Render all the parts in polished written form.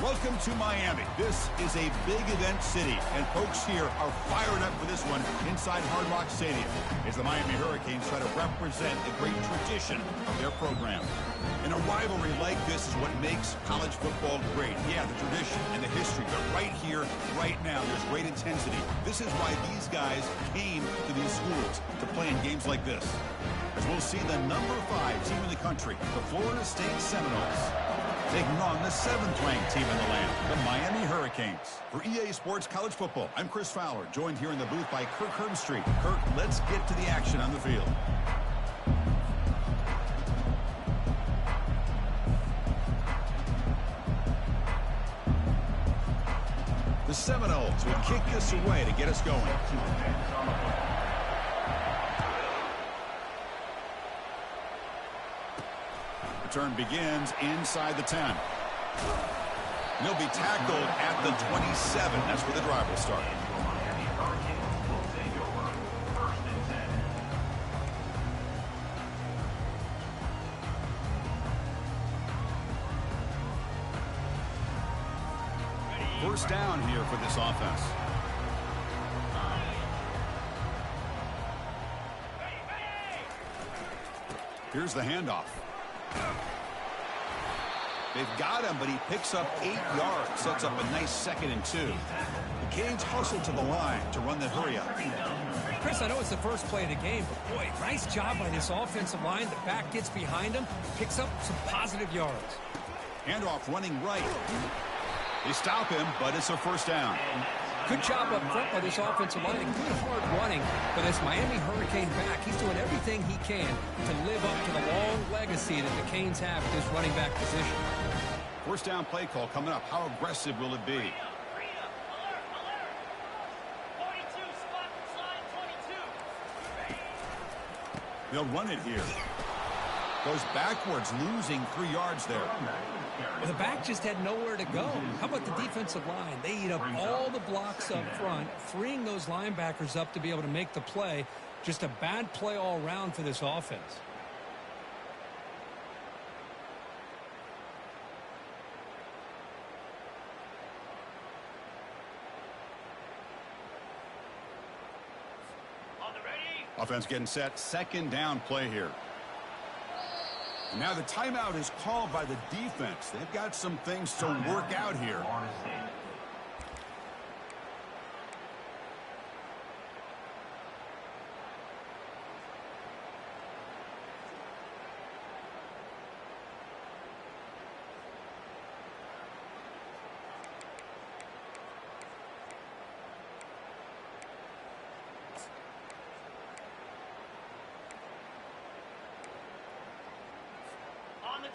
Welcome to Miami. This is a big event city, and folks here are fired up for this one inside Hard Rock Stadium as the Miami Hurricanes try to represent the great tradition of their program. And a rivalry like this is what makes college football great. Yeah, the tradition and the history, but right here, right now, there's great intensity. This is why these guys came to these schools to play in games like this. As we'll see the number 5 team in the country, the Florida State Seminoles, taking on the 7th-ranked team in the land, the Miami Hurricanes. For EA Sports College Football, I'm Chris Fowler, joined here in the booth by Kirk Herbstreit. Kirk, let's get to the action on the field. The Seminoles will kick this away to get us going. Return begins inside the 10. He'll be tackled at the 27. That's where the drive will start. First down here for this offense. Here's the handoff. They've got him, but he picks up 8 yards, sets up a nice 2nd and 2. The Canes hustle to the line to run the hurry-up. Chris, I know it's the first play of the game, but boy, nice job by this offensive line. The back gets behind him, picks up some positive yards. Handoff running right. They stop him, but it's a first down. Good job up front by this offensive line. Good hard running for this Miami Hurricane back. He's doing everything he can to live up to the long legacy that the Canes have at this running back position. First down play call coming up. How aggressive will it be? They'll run it here. Goes backwards, losing 3 yards there. Well, the back just had nowhere to go. How about the defensive line? They eat up all the blocks up front, freeing those linebackers up to be able to make the play. Just a bad play all around for this offense. Offense getting set. 2nd down play here. And now the timeout is called by the defense. They've got some things to work out here.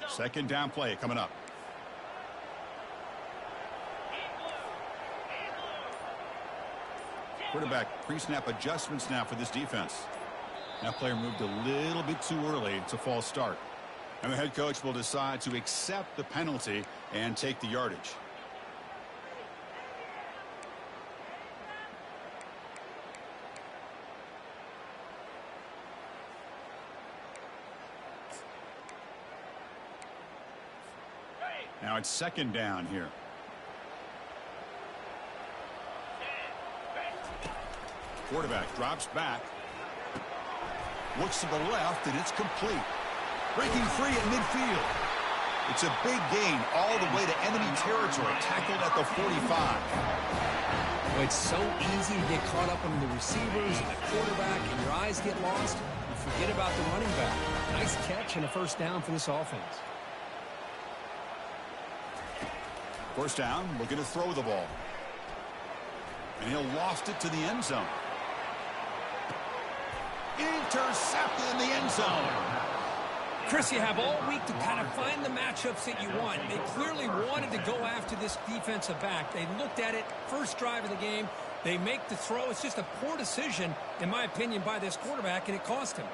Second down play coming up. Quarterback pre-snap adjustments now for this defense. That player moved a little bit too early. It's a false start. And the head coach will decide to accept the penalty and take the yardage. Now it's 2nd down here. Quarterback drops back. Looks to the left, and it's complete. Breaking free at midfield. It's a big gain all the way to enemy territory. Tackled at the 45. Well, it's so easy to get caught up in the receivers and the quarterback, and your eyes get lost. You forget about the running back. Nice catch and a first down for this offense. First down, looking to throw the ball. And he'll lost it to the end zone. Intercepted in the end zone. Chris, you have all week to kind of find the matchups that you want. They clearly wanted to go after this defensive back. They looked at it, first drive of the game. They make the throw. It's just a poor decision, in my opinion, by this quarterback, and it cost him.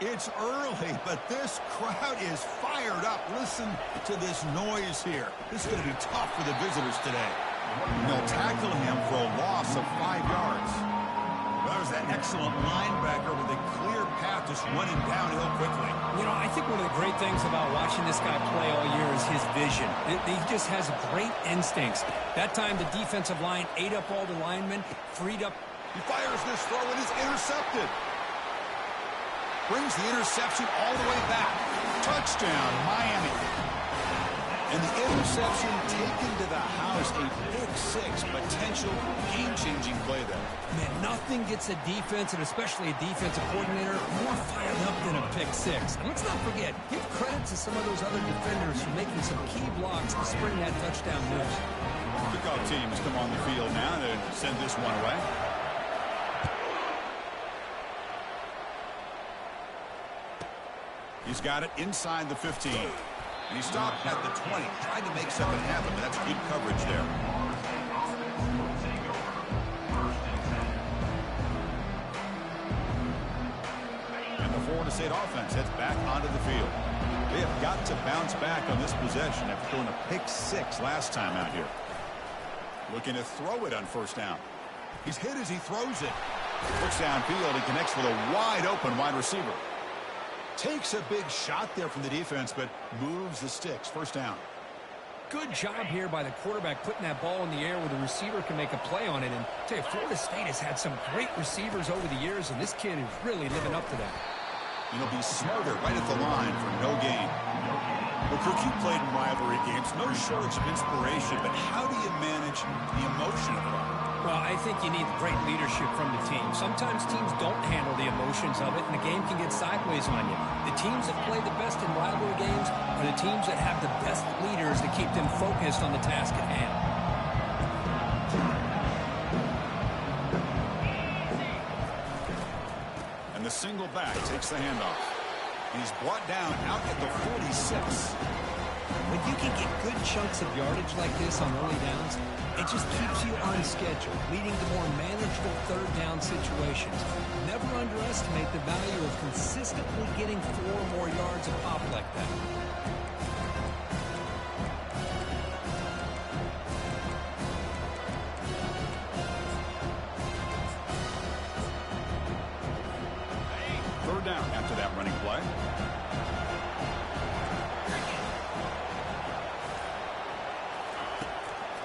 It's early, but this crowd is fired up. Listen to this noise here. This is going to be tough for the visitors today. And they'll tackle him for a loss of 5 yards. Well, there's that excellent linebacker with a clear path just running downhill quickly. You know, I think one of the great things about watching this guy play all year is his vision. He just has great instincts. That time, the defensive line ate up all the linemen, freed up. He fires this throw and is intercepted. Brings the interception all the way back. Touchdown, Miami. And the interception taken to the house. A pick-6 potential game-changing play there. Man, nothing gets a defense, and especially a defensive coordinator, more fired up than a pick-6. And let's not forget, give credit to some of those other defenders for making some key blocks to spring that touchdown news. Kickoff team has come on the field now to send this one away. He's got it inside the 15. And he stopped at the 20. Tried to make something happen, but that's good coverage there. And the Florida State offense heads back onto the field. They have got to bounce back on this possession after throwing a pick-6 last time out here. Looking to throw it on first down. He's hit as he throws it. Looks downfield and connects with a wide-open wide receiver. Takes a big shot there from the defense, but moves the sticks. First down. Good job here by the quarterback putting that ball in the air where the receiver can make a play on it. And I tell you, Florida State has had some great receivers over the years, and this kid is really living up to that. And he'll be smarter right at the line for no gain. Well, Crook, you played in rivalry games. No shortage of inspiration, but how do you manage the emotion of it all? Well, I think you need great leadership from the team. Sometimes teams don't handle the emotions of it, and the game can get sideways on you. The teams that play the best in rivalry games are the teams that have the best leaders to keep them focused on the task at hand. And the single back takes the handoff. He's brought down out at the 46. When you can get good chunks of yardage like this on early downs, it just keeps you on schedule, leading to more manageable third down situations. Never underestimate the value of consistently getting 4 or more yards a pop like that. Third down after that running play.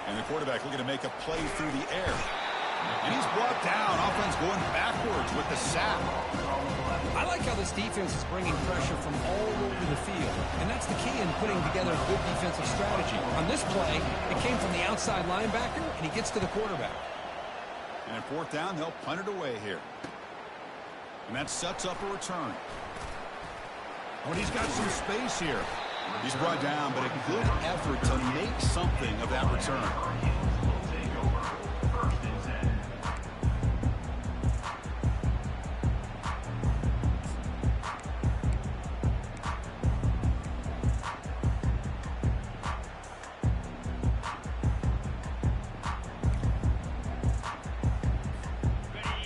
And the quarterback looking to make a play through the air. And he's brought down. Offense going backwards with the sack. I like how this defense is bringing pressure from all over the field. And that's the key in putting together a good defensive strategy. On this play, it came from the outside linebacker, and he gets to the quarterback. And at fourth down, they'll punt it away here. And that sets up a return. Oh, and he's got some space here. He's brought down, but a good effort to make something of that return.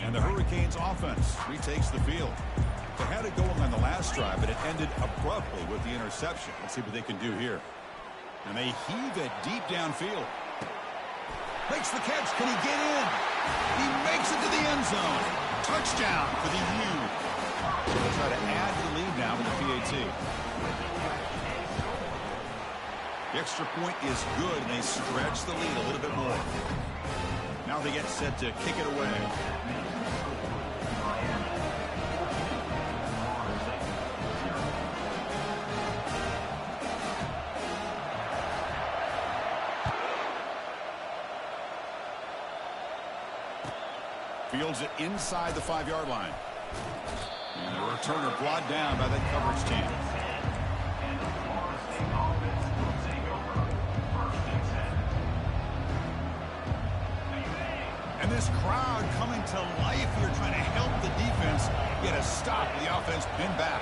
And the Hurricanes offense retakes the field. They had it going on the last drive, but it ended abruptly with the interception. Let's see what they can do here. And they heave it deep downfield. Makes the catch. Can he get in? He makes it to the end zone. Touchdown for the U. They'll try to add the lead now with the PAT. The extra point is good, and they stretch the lead a little bit more. Now they get set to kick it away. Fields it inside the 5-yard line. And the returner brought down by that coverage team. And this crowd coming to life here, trying to help the defense get a stop. The offense pinned back.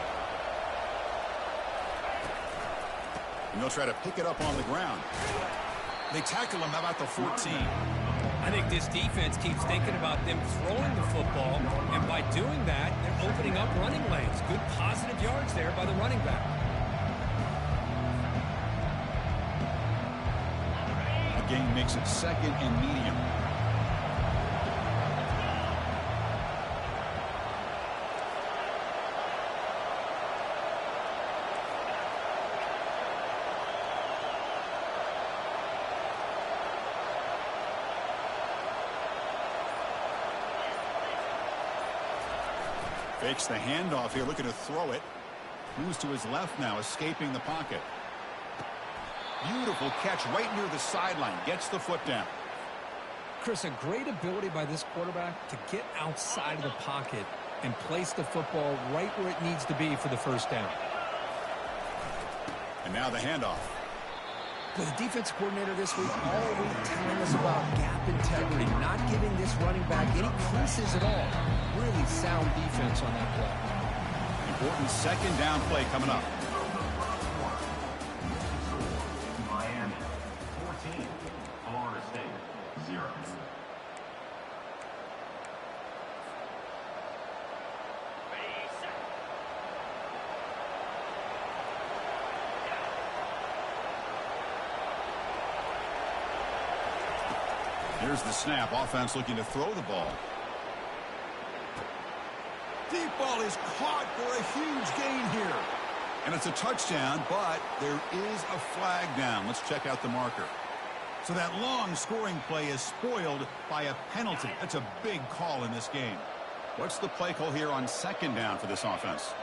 And they'll try to pick it up on the ground. They tackle him about the 14. I think this defense keeps thinking about them throwing the football, and by doing that, they're opening up running lanes. Good positive yards there by the running back. The gain makes it 2nd and medium. Fakes the handoff here, looking to throw it. Moves to his left now, escaping the pocket. Beautiful catch right near the sideline. Gets the foot down. Chris, a great ability by this quarterback to get outside of the pocket and place the football right where it needs to be for the first down. And now the handoff. The defense coordinator this week all week telling us about gap integrity, not giving this running back any creases at all. Really sound defense on that play. Important 2nd down play coming up. Miami 14, Florida State 0. Here's the snap. Offense looking to throw the ball. Deep ball is caught for a huge gain here. And it's a touchdown, but there is a flag down. Let's check out the marker. So that long scoring play is spoiled by a penalty. That's a big call in this game. What's the play call here on 2nd down for this offense?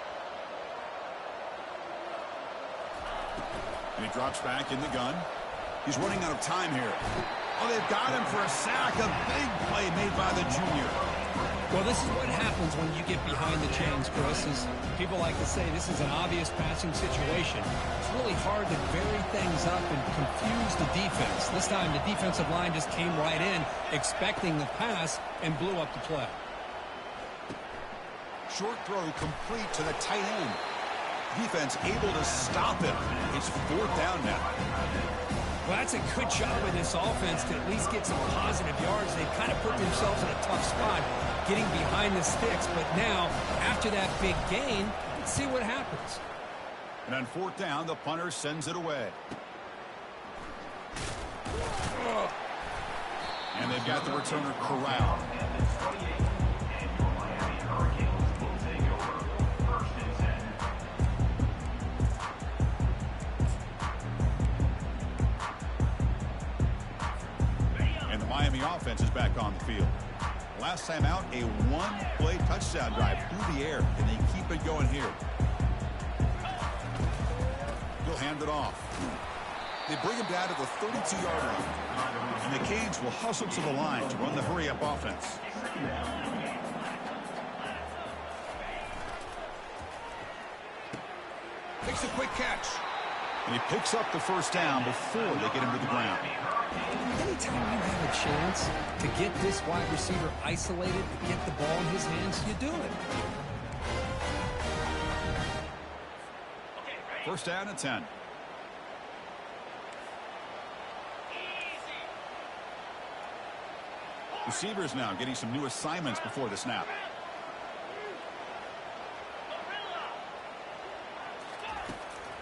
And he drops back in the gun. He's running out of time here. Oh, they've got him for a sack. A big play made by the junior. Well, this is what happens when you get behind the chains, Chris. Is people like to say this is an obvious passing situation. It's really hard to vary things up and confuse the defense. This time, the defensive line just came right in, expecting the pass, and blew up the play. Short throw complete to the tight end. Defense able to stop him. It's 4th down now. Well, that's a good job of this offense to at least get some positive yards. They kind of put themselves in a tough spot getting behind the sticks. But now, after that big gain, let's see what happens. And on 4th down, the punter sends it away. And they've got the returner corralled. Miami offense is back on the field. Last time out, a 1-play touchdown drive through the air, and they keep it going here. He'll hand it off. They bring him down to the 32-yard line. And the Canes will hustle to the line to run the hurry-up offense. Makes a quick catch. And he picks up the 1st down before they get him to the ground. Anytime you have a chance to get this wide receiver isolated, to get the ball in his hands, you do it. 1st down and 10. Receivers now getting some new assignments before the snap.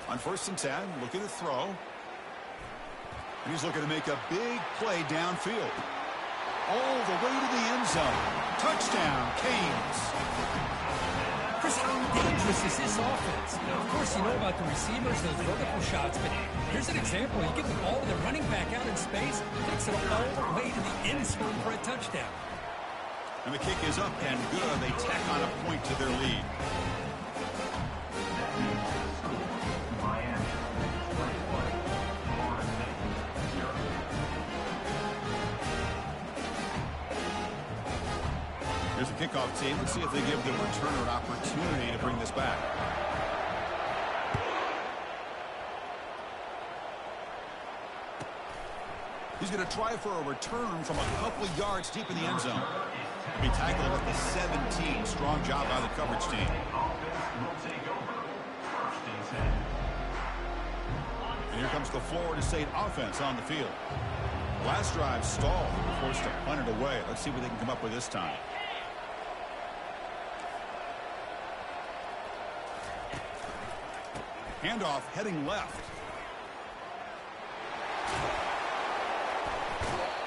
On 1st and 10, looking to throw. And he's looking to make a big play downfield. All the way to the end zone. Touchdown, Canes. Chris, how dangerous is this offense? Now, of course, you know about the receivers, those vertical shots, but here's an example. You get the ball to the running back out in space, takes it all the way to the end zone for a touchdown. And the kick is up and good. They tack on a point to their lead. Here's the kickoff team. Let's see if they give the returner an opportunity to bring this back. He's going to try for a return from a couple of yards deep in the end zone. He'll be tackled at the 17. Strong job by the coverage team. And And here comes the Florida State offense on the field. Last drive stalled. Forced to punt it away. Let's see what they can come up with this time. Handoff heading left.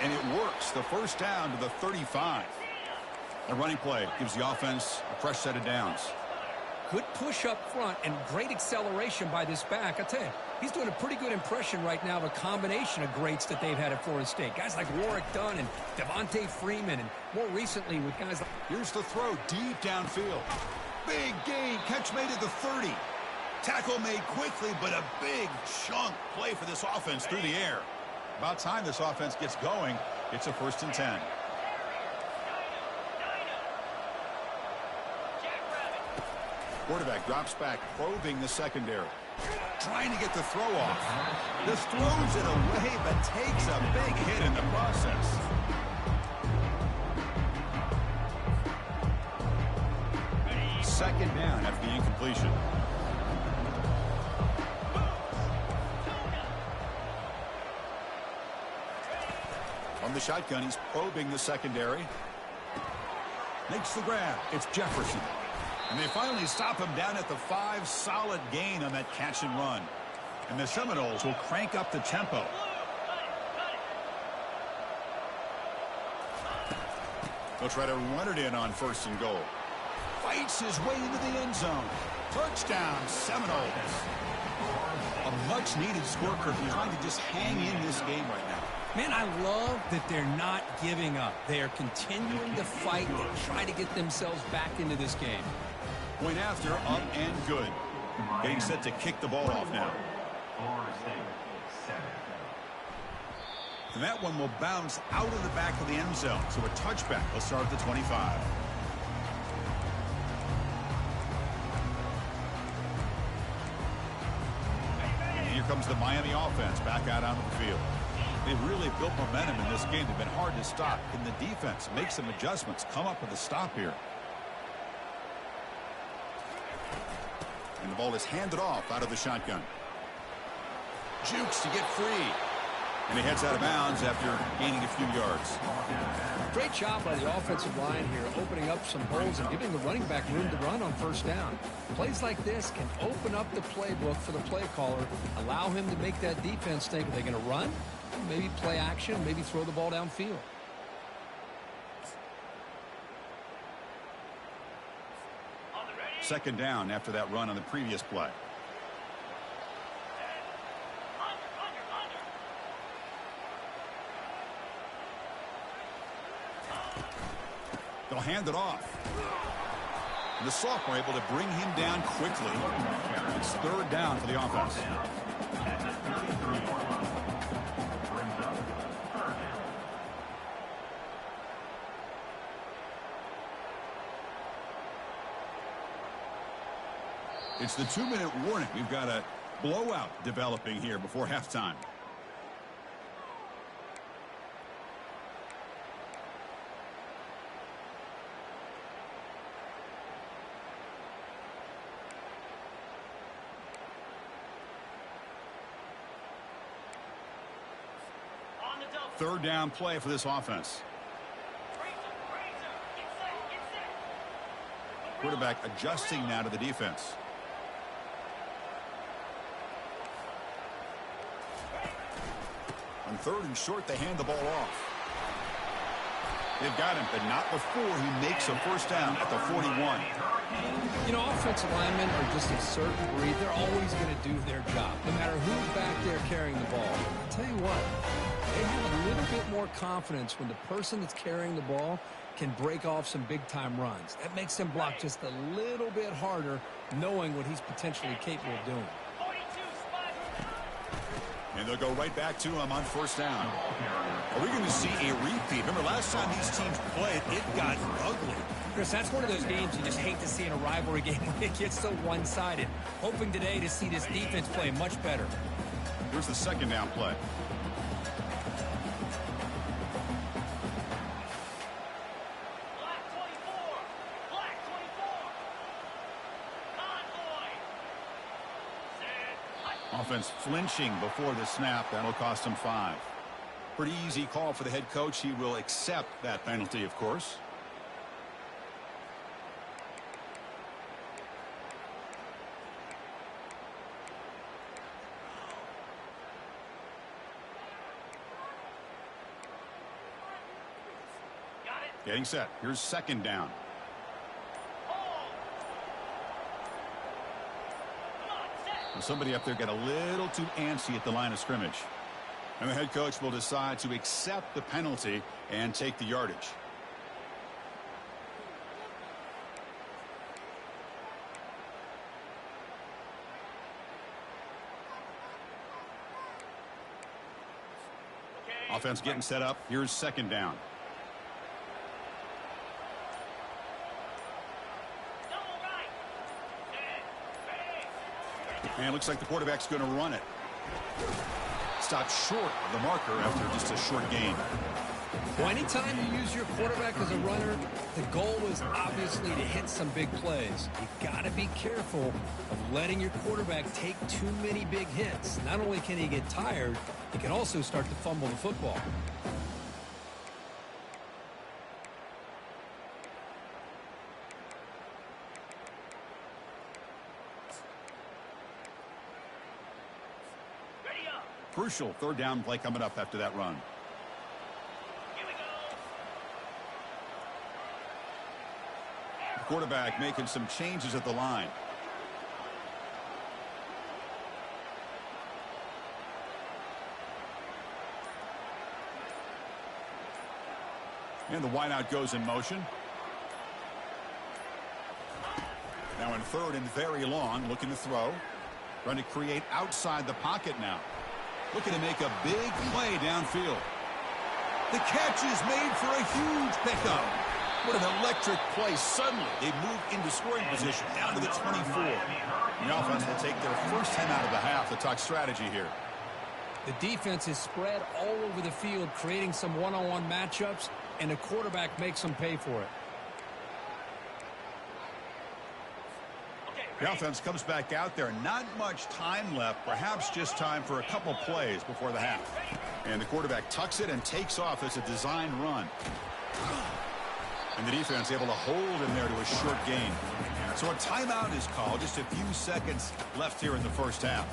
And it works. The first down to the 35. A running play gives the offense a fresh set of downs. Good push up front and great acceleration by this back. I tell you, he's doing a pretty good impression right now of a combination of greats that they've had at Florida State. Guys like Warwick Dunn and Devontae Freeman, and more recently with guys like... Here's the throw deep downfield. Big gain. Catch made at the 30. Tackle made quickly, but a big chunk play for this offense through the air. About time this offense gets going. It's a 1st and 10. Quarterback drops back, probing the secondary. Trying to get the throw off. Just throws it away, but takes a big hit in the process. Second down after the incompletion. From the shotgun, he's probing the secondary. Makes the grab. It's Jefferson. And they finally stop him down at the 5. Solid gain on that catch and run. And the Seminoles will crank up the tempo. They'll try to run it in on 1st and goal. Fights his way into the end zone. Touchdown, Seminoles. A much-needed score, Kirk. Trying to just hang in this game right now. Man, I love that they're not giving up. They are continuing to fight and try to get themselves back into this game. Point after, up and good. Getting set to kick the ball off now. And that one will bounce out of the back of the end zone. So a touchback. Let's start at the 25. And here comes the Miami offense back out onto the field. They've really built momentum in this game. They've been hard to stop. Can the defense make some adjustments, come up with a stop here? And the ball is handed off out of the shotgun. Jukes to get free. And he heads out of bounds after gaining a few yards. Great job by the offensive line here, opening up some holes and giving the running back room to run on 1st down. Plays like this can open up the playbook for the play caller, allow him to make that defense think, are they going to run? Maybe play action, maybe throw the ball downfield. Second down after that run on the previous play. They'll hand it off. And the sophomore able to bring him down quickly. It's 3rd down for the offense. It's the 2-minute warning. We've got a blowout developing here before halftime. Third down play for this offense. Quarterback adjusting now to the defense. On 3rd and short, they hand the ball off. They've got him, but not before he makes a 1st down at the 41. You know, offensive linemen are just a certain breed. They're always going to do their job, no matter who's back there carrying the ball. I'll tell you what, they have a little bit more confidence when the person that's carrying the ball can break off some big-time runs. That makes them block just a little bit harder, knowing what he's potentially capable of doing. And they'll go right back to him on 1st down. Are we going to see a repeat? Remember, last time these teams played, it got ugly. Chris, that's one of those games you just hate to see in a rivalry game when it gets so one-sided. Hoping today to see this defense play much better. Here's the 2nd down play. Offense flinching before the snap. That'll cost him 5. Pretty easy call for the head coach. He will accept that penalty, of course. Getting set. Here's second down. Well, somebody up there got a little too antsy at the line of scrimmage. And the head coach will decide to accept the penalty and take the yardage. Offense getting set up. Here's second down. And it looks like the quarterback's going to run it. Stopped short of the marker after just a short gain. Well, anytime you use your quarterback as a runner, the goal is obviously to hit some big plays. You got to be careful of letting your quarterback take too many big hits. Not only can he get tired, he can also start to fumble the football. Crucial third down play coming up after that run. Here we go. The quarterback making some changes at the line. And the wideout goes in motion. Now in third and very long, looking to throw. Trying to create outside the pocket now. Looking to make a big play downfield. The catch is made for a huge pickup. What an electric play. Suddenly, they move into scoring position down to the 24. The offense will take their first 10 out of the half. The talk strategy here. The defense is spread all over the field, creating some one-on-one matchups, and the quarterback makes them pay for it. The offense comes back out there. Not much time left. Perhaps just time for a couple plays before the half. And the quarterback tucks it and takes off as a design run. And the defense able to hold him there to a short gain. So a timeout is called. Just a few seconds left here in the first half.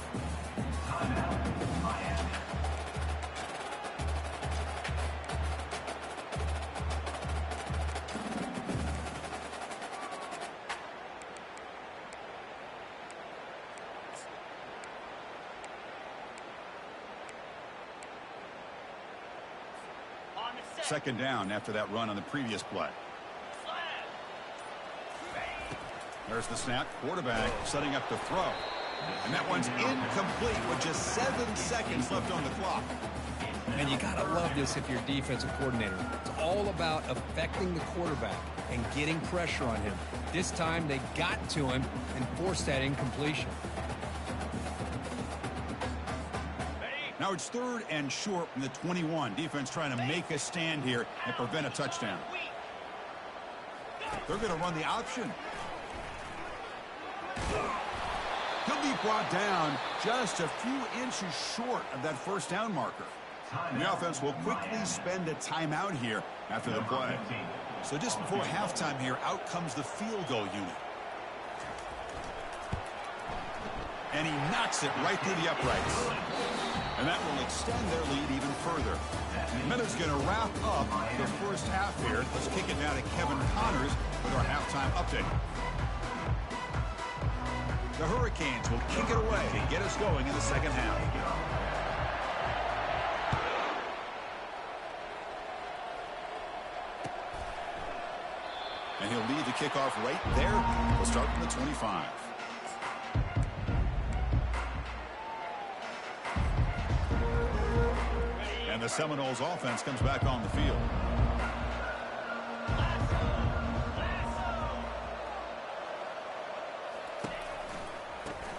Timeout, Miami. Second down after that run on the previous play. There's the snap. Quarterback setting up to throw. And that one's incomplete with just 7 seconds left on the clock. And you got to love this if you're a defensive coordinator. It's all about affecting the quarterback and getting pressure on him. This time they got to him and forced that incompletion. Now it's third and short from the 21. Defense trying to make a stand here and prevent a touchdown. They're going to run the option. He'll be brought down just a few inches short of that first down marker. And the offense will quickly spend a timeout here after the play. So just before halftime here, out comes the field goal unit. And he knocks it right through the uprights. And that will extend their lead even further. Miller's going to wrap up the first half here. Let's kick it now to Kevin Connors with our halftime update. The Hurricanes will kick it away and get us going in the second half. And he'll lead the kickoff right there. We'll start from the 25. And the Seminoles offense comes back on the field.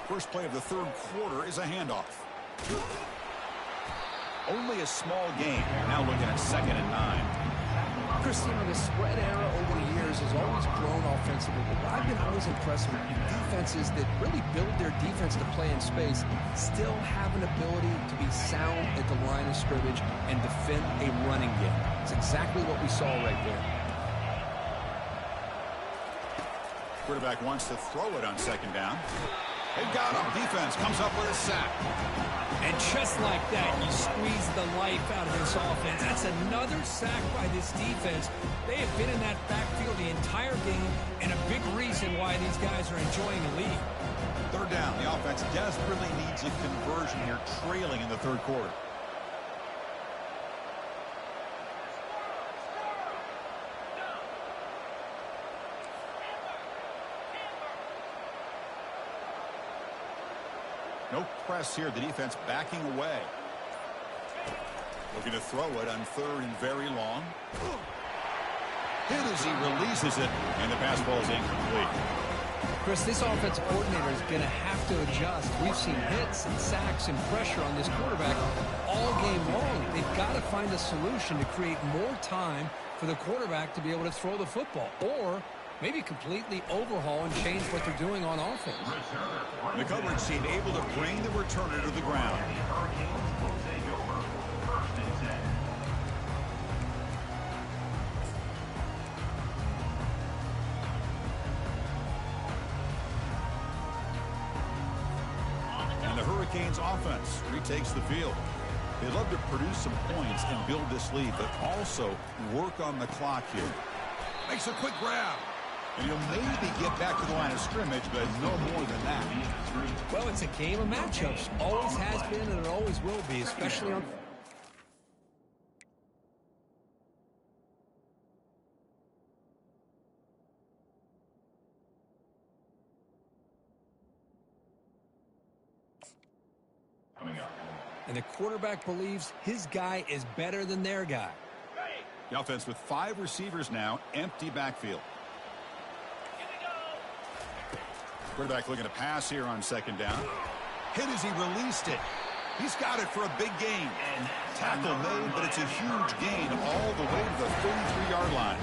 First play of the third quarter is a handoff. Only a small gain. Now looking at 2nd and 9. Chris, you know, the spread era over the years has always grown offensively, but what I've been always impressed with defenses that really build their defense to play in space still have an ability to be sound at the line of scrimmage and defend a running game. It's exactly what we saw right there. Quarterback wants to throw it on second down. They got him. Defense comes up with a sack. And just like that, you squeeze the life out of this offense. That's another sack by this defense. They have been in that backfield the entire game, and a big reason why these guys are enjoying the lead. Third down. The offense desperately needs a conversion here, trailing in the third quarter. No press here. The defense backing away. Looking to throw it on third and very long. Hit as he releases it, and the pass ball is incomplete. Chris, this offensive coordinator is going to have to adjust. We've seen hits and sacks and pressure on this quarterback all game long. They've got to find a solution to create more time for the quarterback to be able to throw the football, or maybe completely overhaul and change what they're doing on offense. The coverage team able to bring the returner to the ground. And the Hurricanes offense retakes the field. They love to produce some points and build this lead, but also work on the clock here. Makes a quick grab. And he'll maybe get back to the line of scrimmage, but no more than that. Well, it's a game of matchups. Always has been, and it always will be, especially on... And the quarterback believes his guy is better than their guy. The offense with 5 receivers now, empty backfield. Quarterback looking to pass here on second down. Hit as he released it. He's got it for a big gain. Tackle made, but it's a huge gain all the way to the 33-yard line.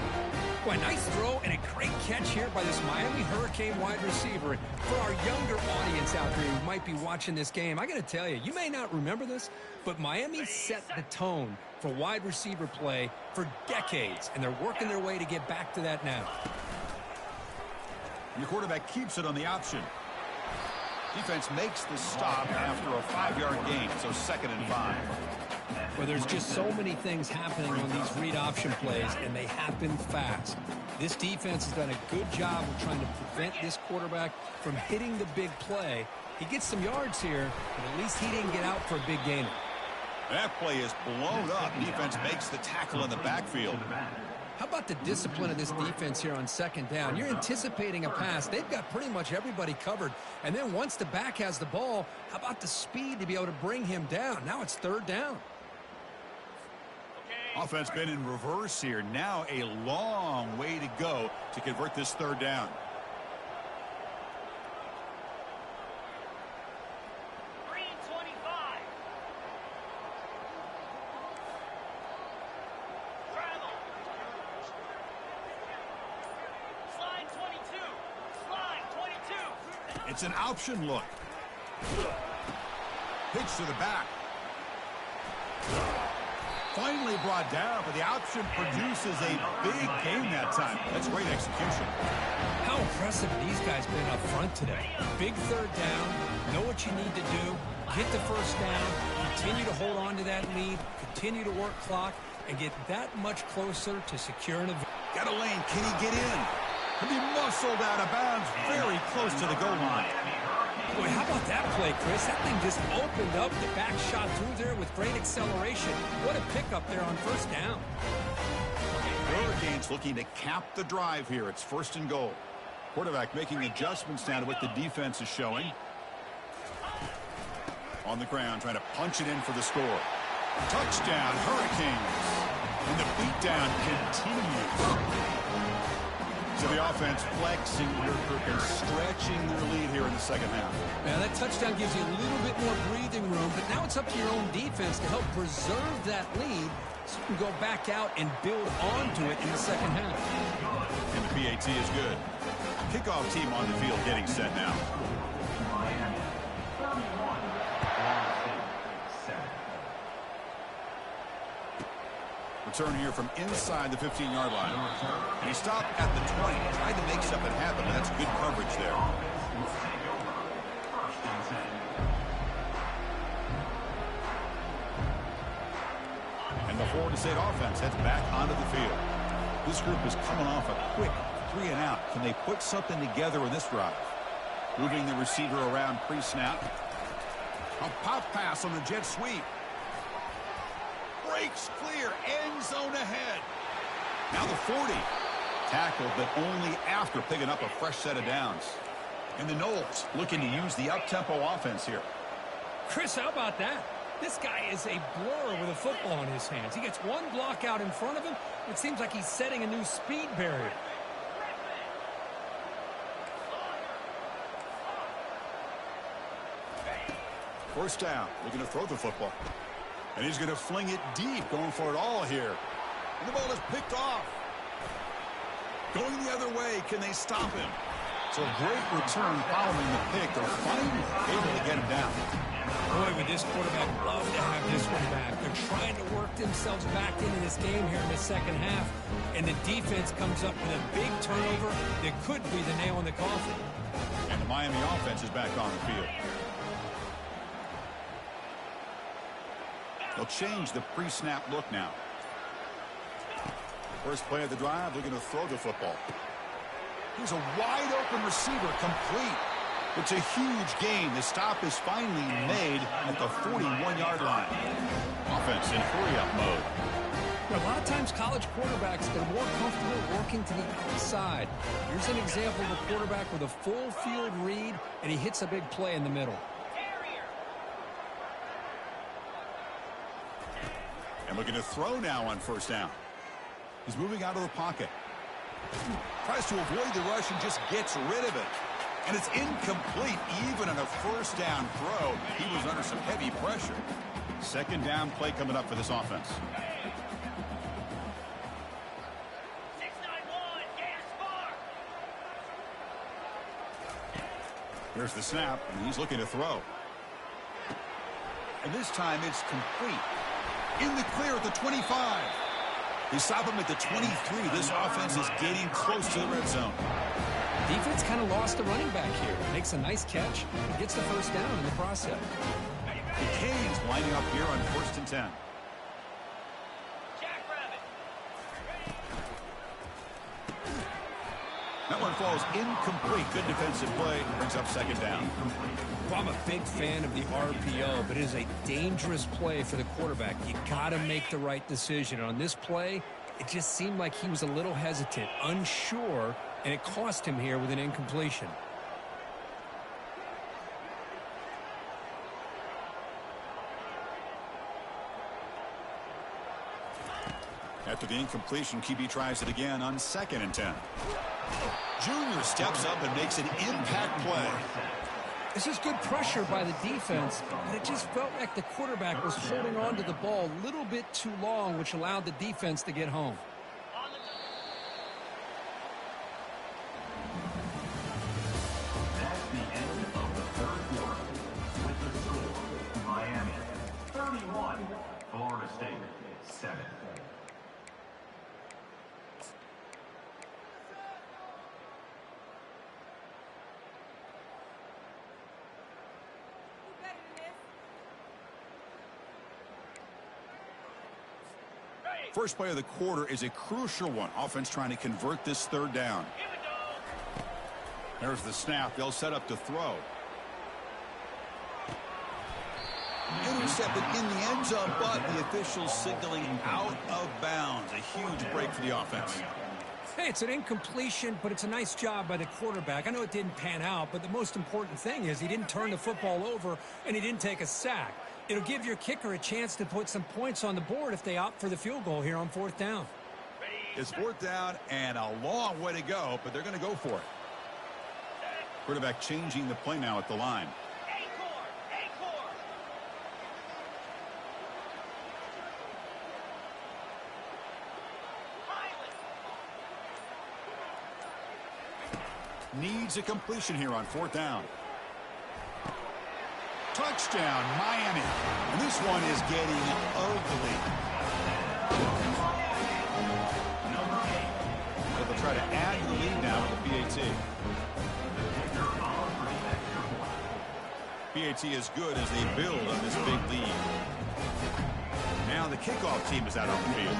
Boy, a nice throw and a great catch here by this Miami Hurricane wide receiver. And for our younger audience out there who might be watching this game, I got to tell you, you may not remember this, but Miami set the tone for wide receiver play for decades, and they're working their way to get back to that now. And the quarterback keeps it on the option. Defense makes the stop after a 5-yard gain, so 2nd and 5. Well, there's just so many things happening on these read option plays, and they happen fast. This defense has done a good job of trying to prevent this quarterback from hitting the big play. He gets some yards here, but at least he didn't get out for a big gainer. That play is blown up. Defense makes the tackle in the backfield. How about the discipline of this defense here on second down? You're anticipating a pass. They've got pretty much everybody covered. And then once the back has the ball, how about the speed to be able to bring him down? Now it's third down. Offense been in reverse here. Now a long way to go to convert this third down. It's an option look. Pitch to the back. Finally brought down, but the option produces a big gain that time. That's great execution. How impressive these guys been up front today. Big third down. Know what you need to do. Get the first down. Continue to hold on to that lead. Continue to work clock and get that much closer to securing a... Got a lane. Can he get in? Can be muscled out of bounds very close to the goal line. Boy, how about that play, Chris? That thing just opened up. The back shot through there with great acceleration. What a pickup there on first down. Hurricanes looking to cap the drive here. It's 1st and goal. Quarterback making adjustments now to what the defense is showing. On the ground, trying to punch it in for the score. Touchdown, Hurricanes. And the beatdown continues. So the offense flexing here, and stretching their lead here in the second half. Now, that touchdown gives you a little bit more breathing room, but now it's up to your own defense to help preserve that lead so you can go back out and build onto it in the second half. And the PAT is good. Kickoff team on the field getting set now. Miami. 31. Return here from inside the 15-yard line. He stopped at the 20, tried to make something happen, but that's good coverage there. And the Florida State offense heads back onto the field. This group is coming off a quick 3-and-out. Can they put something together in this drive? Moving the receiver around pre-snap. A pop pass on the jet sweep. Breaks clear, end zone ahead. Now the 40. Tackled, but only after picking up a fresh set of downs. And the Noles looking to use the up-tempo offense here. Chris, how about that? This guy is a blur with a football in his hands. He gets one block out in front of him. It seems like he's setting a new speed barrier. First down, looking to throw the football. And he's going to fling it deep, going for it all here. And the ball is picked off. Going the other way, can they stop him? So a great return following the pick. They're finally able to get him down. Boy, would this quarterback love to have this one back. They're trying to work themselves back into this game here in the second half. And the defense comes up with a big turnover that could be the nail in the coffin. And the Miami offense is back on the field. They'll change the pre-snap look now. First play of the drive, looking to throw the football. Here's a wide-open receiver, complete. It's a huge gain. The stop is finally made at the 41-yard line. Offense in hurry-up mode. A lot of times college quarterbacks are more comfortable working to the outside. Here's an example of a quarterback with a full field read, and he hits a big play in the middle. And looking to throw now on first down. He's moving out of the pocket. Tries to avoid the rush and just gets rid of it. And it's incomplete. Even on a first down throw, he was under some heavy pressure. Second down play coming up for this offense. 691, gas bar. Here's the snap, and he's looking to throw. And this time it's complete. In the clear at the 25. They stop him at the 23. This offense is getting close to the red zone. Defense kind of lost the running back here. Makes a nice catch and gets the first down in the process. The Canes lining up here on 1st and 10. Jackrabbit. That one falls incomplete. Good defensive play. Brings up second down. Well, I'm a big fan of the RPO, but it is a dangerous play for the quarterback. You got to make the right decision. On this play, it just seemed like he was a little hesitant, unsure, and it cost him here with an incompletion. After the incompletion, QB tries it again on 2nd and 10. Junior steps up and makes an impact play. This is good pressure by the defense, but it just felt like the quarterback was holding on to the ball a little bit too long, which allowed the defense to get home. That's the end of the third quarter. With the score, Miami 31, Florida State 7. First play of the quarter is a crucial one. Offense trying to convert this third down. Here we go. There's the snap. They'll set up to throw. Intercepted in the end zone, but the officials signaling out of bounds. A huge break for the offense. Hey, it's an incompletion, but it's a nice job by the quarterback. I know it didn't pan out, but the most important thing is he didn't turn the football over and he didn't take a sack. It'll give your kicker a chance to put some points on the board if they opt for the field goal here on 4th down. Ready, It's fourth down and a long way to go, but they're going to go for it. Quarterback changing the play now at the line. Needs a completion here on fourth down. Touchdown, Miami. And this one is getting ugly. But they'll try to add to the lead now with the PAT. PAT is good as they build on this big lead. Now the kickoff team is out on the field.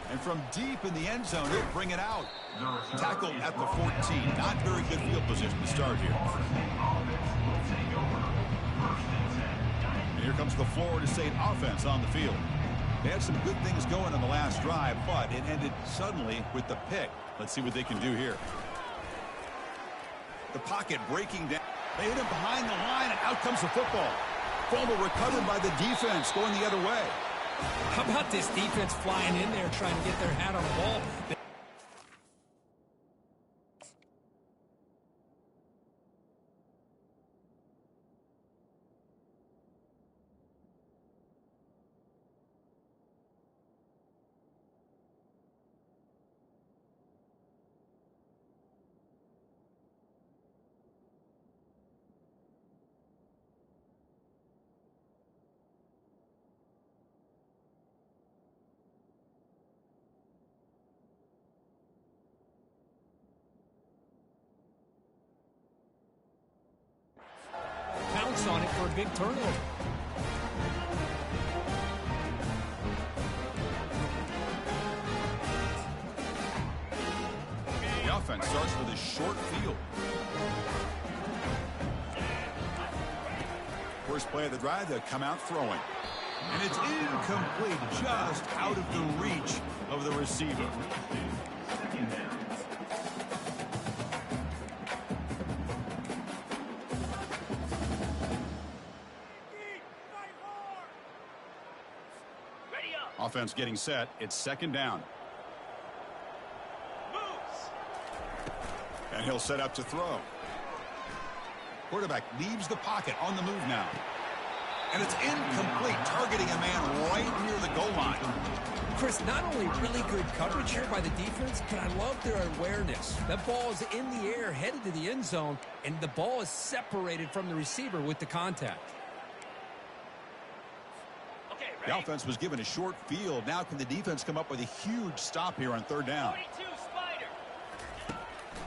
And from deep in the end zone, he'll bring it out. Tackled at the 14. Not very good field position to start here. And here comes the Florida State offense on the field. They had some good things going on the last drive, but it ended suddenly with the pick. Let's see what they can do here. The pocket breaking down. They hit him behind the line, and out comes the football. Fumble recovered by the defense, going the other way. How about this defense flying in there trying to get their hat on the ball? On it for a big turnover. The offense starts with a short field. First play of the drive, they'll come out throwing. And it's incomplete, just out of the reach of the receiver. Offense getting set. It's second down. Moves. And he'll set up to throw. Quarterback leaves the pocket on the move now. And it's incomplete, targeting a man right near the goal line. Chris, not only really good coverage here by the defense, but I love their awareness. That ball is in the air, headed to the end zone, and the ball is separated from the receiver with the contact. The offense was given a short field. Now can the defense come up with a huge stop here on third down?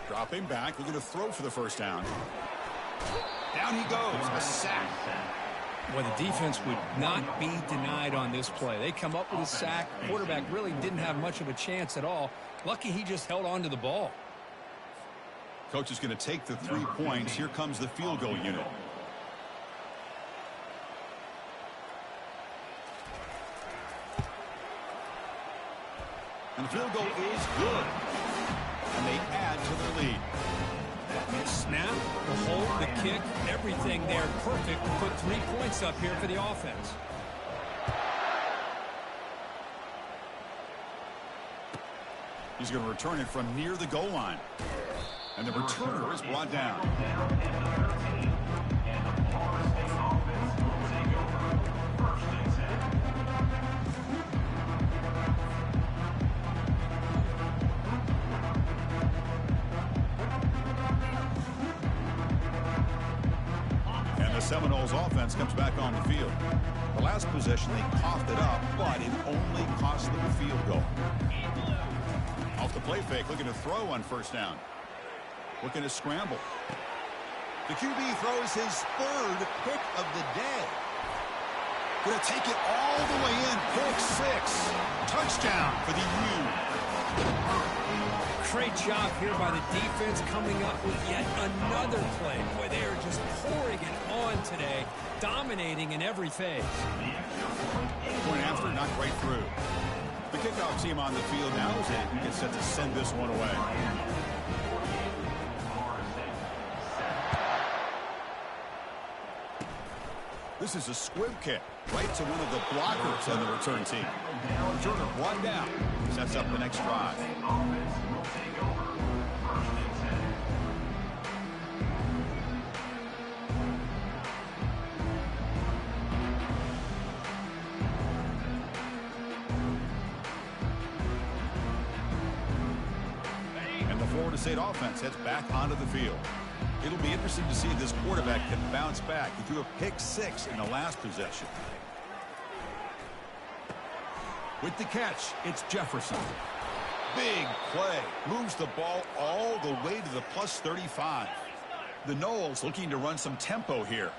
Dropping back, looking to throw for the first down. Down he goes, a sack. Well, the defense would not be denied on this play. They come up with a sack. Quarterback really didn't have much of a chance at all. Lucky he just held on to the ball. Coach is going to take the 3 points. Here comes the field goal unit. And the field goal is good. And they add to their lead. The snap, the hold, the kick, everything there perfect to put 3 points up here for the offense. He's going to return it from near the goal line. And the returner is brought down. Seminoles offense comes back on the field. The last possession, they coughed it up, but it only cost them a field goal. Off the play fake, looking to throw on first down. Looking to scramble. The QB throws his third pick of the day. Going to take it all the way in. Pick 6. Touchdown for the U. Great job here by the defense coming up with yet another play. Boy, they are just pouring it on today, dominating in every phase. Point after, not quite through. The kickoff team on the field now as they get set to send this one away. This is a squib kick right to one of the blockers on the return team. Returner brought down. Sets up the next drive. Offense will take over. 1st and 10. And the Florida State offense heads back onto the field. It'll be interesting to see if this quarterback can bounce back. He threw a pick-6 in the last possession. With the catch, it's Jefferson. Big play. Moves the ball all the way to the +35. The Noles looking to run some tempo here.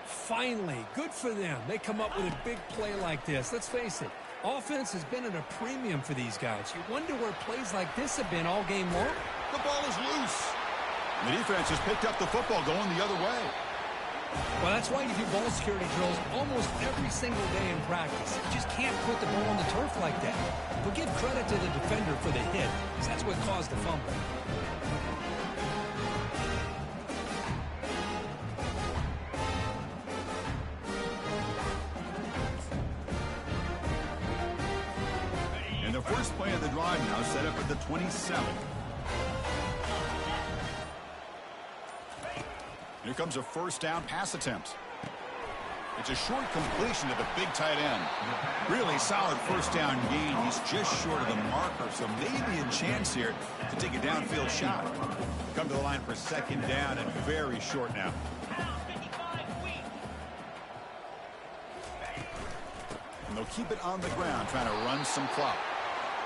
Finally, good for them. They come up with a big play like this. Let's face it, offense has been at a premium for these guys. You wonder where plays like this have been all game long. The ball is loose. The defense has picked up the football going the other way. Well, that's why you do ball security drills almost every single day in practice. You just can't put the ball on the turf like that. But give credit to the defender for the hit, because that's what caused the fumble. And the first play of the drive now set up at the 27. Here comes a first down pass attempt. It's a short completion to the big tight end. Really solid first down gain. He's just short of the marker, so maybe a chance here to take a downfield shot. Come to the line for second down and very short now. And they'll keep it on the ground, trying to run some clock.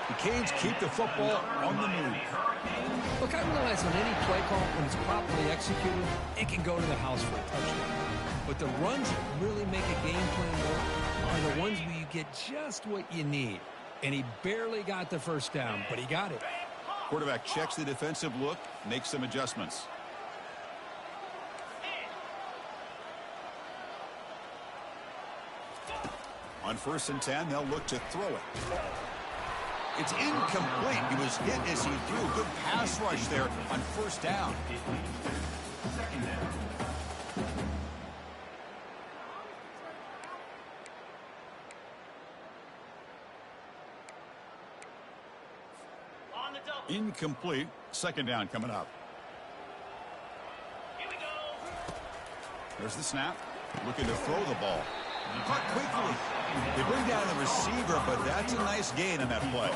The Canes keep the football on the move. Look, I realize on any play call, when it's properly executed, it can go to the house for a touchdown. But the runs that really make a game plan work are the ones where you get just what you need. And he barely got the first down, but he got it. Quarterback checks the defensive look, makes some adjustments. On 1st and 10, they'll look to throw it. It's incomplete. He was hit as he threw. Good pass rush there on first down. Second down. Incomplete. Second down coming up. Here we go. There's the snap. Looking to throw the ball. Caught quickly. They bring down the receiver, but that's a nice gain on that play.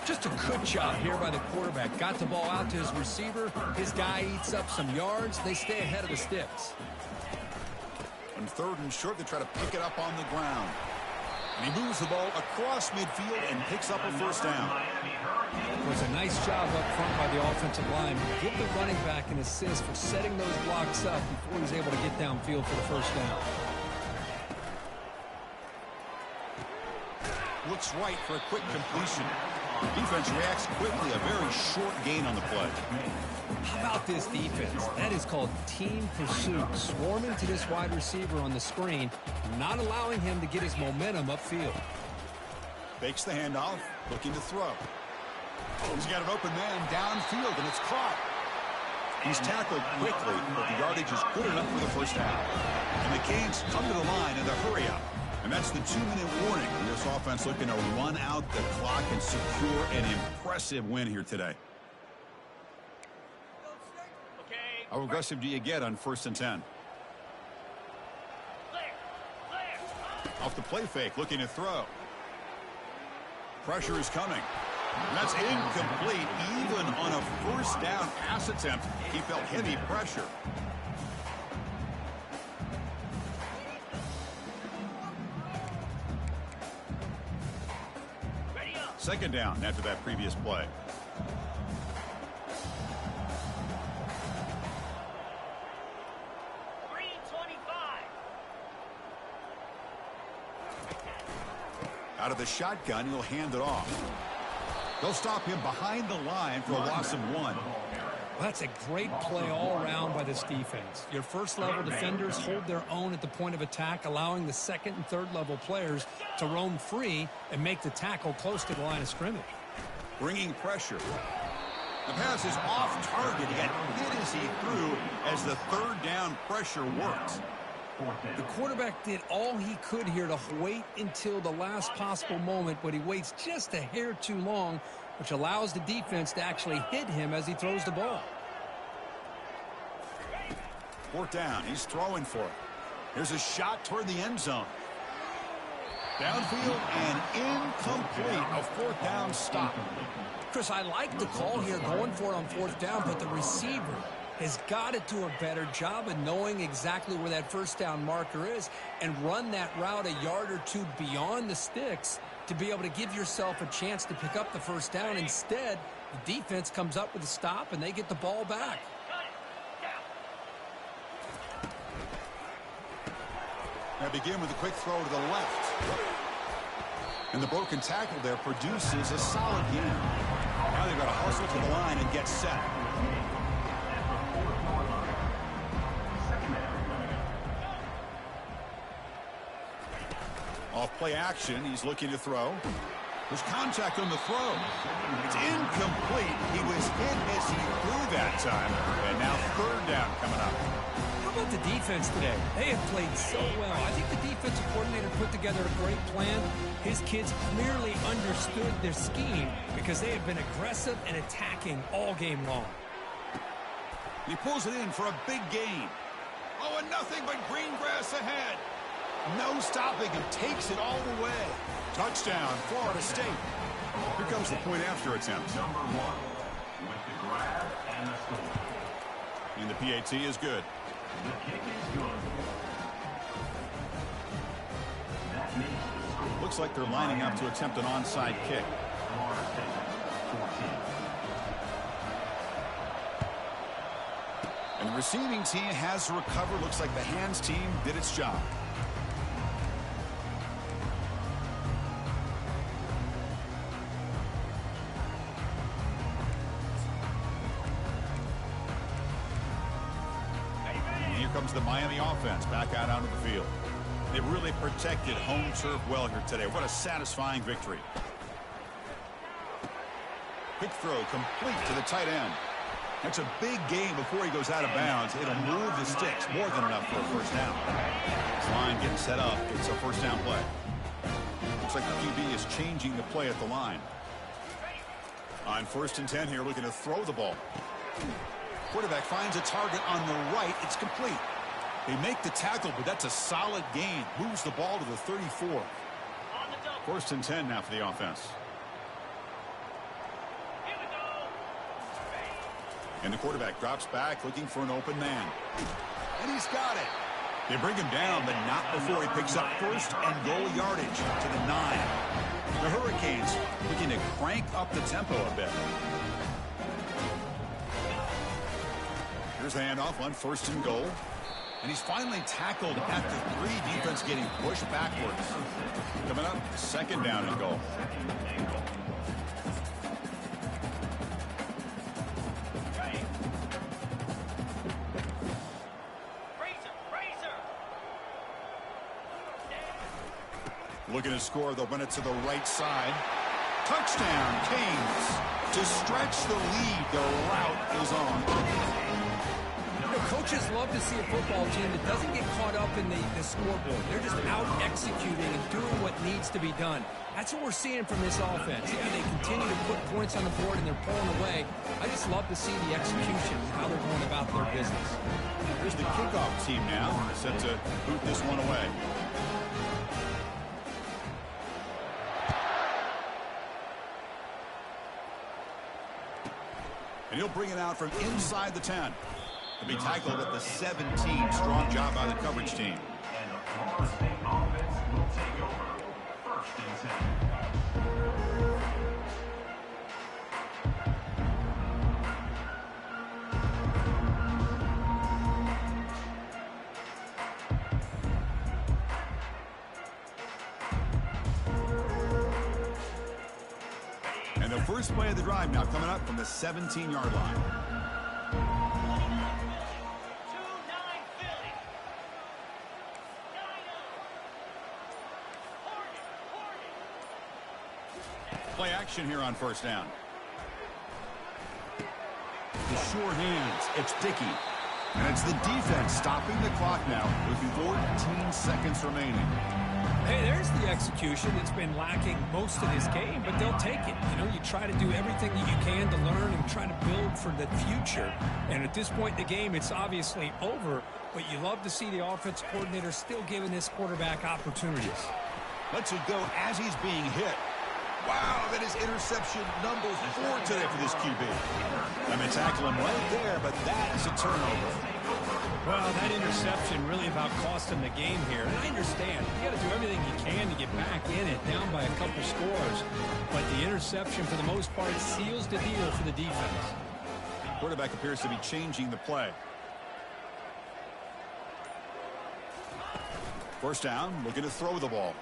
Just a good job here by the quarterback. Got the ball out to his receiver. His guy eats up some yards. They stay ahead of the sticks. On 3rd and short, they try to pick it up on the ground. And he moves the ball across midfield and picks up a first down. It was a nice job up front by the offensive line. Give the running back an assist for setting those blocks up before he was able to get downfield for the first down. Looks right for a quick completion. Defense reacts quickly. A very short gain on the play. How about this defense? That is called team pursuit. Swarming to this wide receiver on the screen, not allowing him to get his momentum upfield. Fakes the handoff, looking to throw. He's got an open man downfield, and it's caught. He's tackled quickly, but the yardage is good enough for the first down. And the Canes come to the line in the hurry up. And that's the 2-minute warning. And this offense looking to run out the clock and secure an impressive win here today. How aggressive do you get on 1st and 10? Off the play fake, looking to throw. Pressure is coming. And that's incomplete. Even on a first down pass attempt, he felt heavy pressure. Second down after that previous play. Out of the shotgun, he'll hand it off. They'll stop him behind the line for a loss of 1. Well, that's a great play all around by this defense. Your first-level defenders hold their own at the point of attack, allowing the second and third-level players to roam free and make the tackle close to the line of scrimmage. Bringing pressure. The pass is off target. He got hit as he threw as the third down pressure worked. The quarterback did all he could here to wait until the last possible moment, but he waits just a hair too long, which allows the defense to actually hit him as he throws the ball. Fourth down. He's throwing for it. Here's a shot toward the end zone. Downfield and incomplete. A fourth down stop. Chris, I like the call here going for it on fourth down, but the receiver has got to do a better job of knowing exactly where that first down marker is and run that route a yard or two beyond the sticks to be able to give yourself a chance to pick up the first down. Instead, the defense comes up with a stop and they get the ball back. Now begin with a quick throw to the left. And the broken tackle there produces a solid gain. Now they've got to hustle to the line and get set. Off play action, he's looking to throw. There's contact on the throw. It's incomplete. He was hit as he threw that time. And now third down coming up. How about the defense today? They have played so well. I think the defensive coordinator put together a great plan. His kids clearly understood their scheme because they have been aggressive and attacking all game long. He pulls it in for a big gain. Oh, and nothing but green grass ahead. No stopping him. Takes it all the way. Touchdown, Florida State. Here comes the point after attempt. Number 1 with the grab and the score. And the PAT is good. The kick is good. That makes the score. Looks like they're lining up to attempt an onside kick. Florida State 14. And the receiving team has to recover. Looks like the hands team did its job. Comes the Miami offense back out onto the field. They really protected home turf well here today. What a satisfying victory. Quick throw complete to the tight end. That's a big gain before he goes out of bounds. It'll move the sticks more than enough for a first down. This line getting set up. It's a first down play. Looks like the QB is changing the play at the line. On 1st and 10 here, looking to throw the ball. Quarterback finds a target on the right. It's complete. They make the tackle, but that's a solid gain. Moves the ball to the 34. 1st and 10 now for the offense. And the quarterback drops back, looking for an open man. And he's got it. They bring him down, but not before he picks up first and goal yardage to the 9. The Hurricanes looking to crank up the tempo a bit. Here's the handoff on 1st and goal. And he's finally tackled at the 3. Defense getting pushed backwards. Coming up, 2nd down and goal. Looking to score, they'll run it to the right side. Touchdown, Canes. To stretch the lead, the route is on. Coaches love to see a football team that doesn't get caught up in the scoreboard. They're just out executing and doing what needs to be done. That's what we're seeing from this offense. Yeah, they continue to put points on the board and they're pulling away. I just love to see the execution and how they're going about their business. Here's the kickoff team now, set to boot this one away. And he'll bring it out from inside the 10. To be tackled at the 17. Strong job by the coverage team. And the Florida State offense will take over. 1st and 10. And the first play of the drive now coming up from the 17-yard line. Play action here on 1st down. The sure hands. It's Dickey. And it's the defense stopping the clock now with 14 seconds remaining. Hey, there's the execution that's been lacking most of this game, but they'll take it. You know, you try to do everything that you can to learn and try to build for the future. And at this point in the game, it's obviously over, but you love to see the offense coordinator still giving this quarterback opportunities. Lets it go as he's being hit. Wow, that is interception number 4 today for this QB. I'm going to tackle him right there, but that's a turnover. Well, that interception really about cost him the game here. And I understand. You got to do everything you can to get back in it, down by a couple scores. But the interception, for the most part, seals the deal for the defense. Quarterback appears to be changing the play. First down, looking to throw the ball.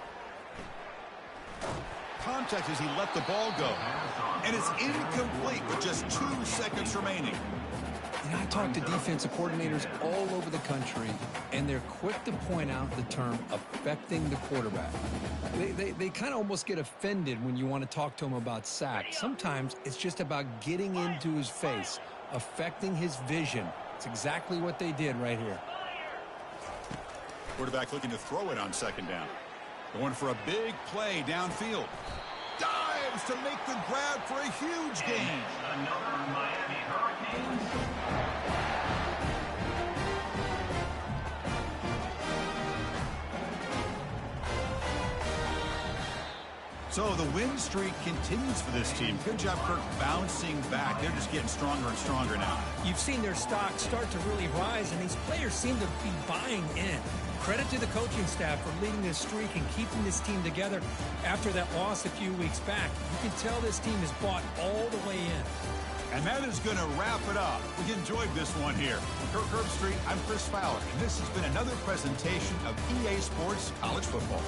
Contact as he let the ball go. And it's incomplete with just 2 seconds remaining. You know, I talk to defensive coordinators all over the country, and they're quick to point out the term affecting the quarterback. They kind of almost get offended when you want to talk to them about sacks. Sometimes it's just about getting into his face, affecting his vision. It's exactly what they did right here. Quarterback looking to throw it on second down. Going for a big play downfield. Dives to make the grab for a huge gain. Another Miami Hurricanes. So the win streak continues for this team. Good job, Kirk, bouncing back. They're just getting stronger and stronger now. You've seen their stock start to really rise, and these players seem to be buying in. Credit to the coaching staff for leading this streak and keeping this team together after that loss a few weeks back. You can tell this team is bought all the way in. And that is going to wrap it up. We enjoyed this one here. Kirk Herbstreit, I'm Chris Fowler, and this has been another presentation of EA Sports College Football.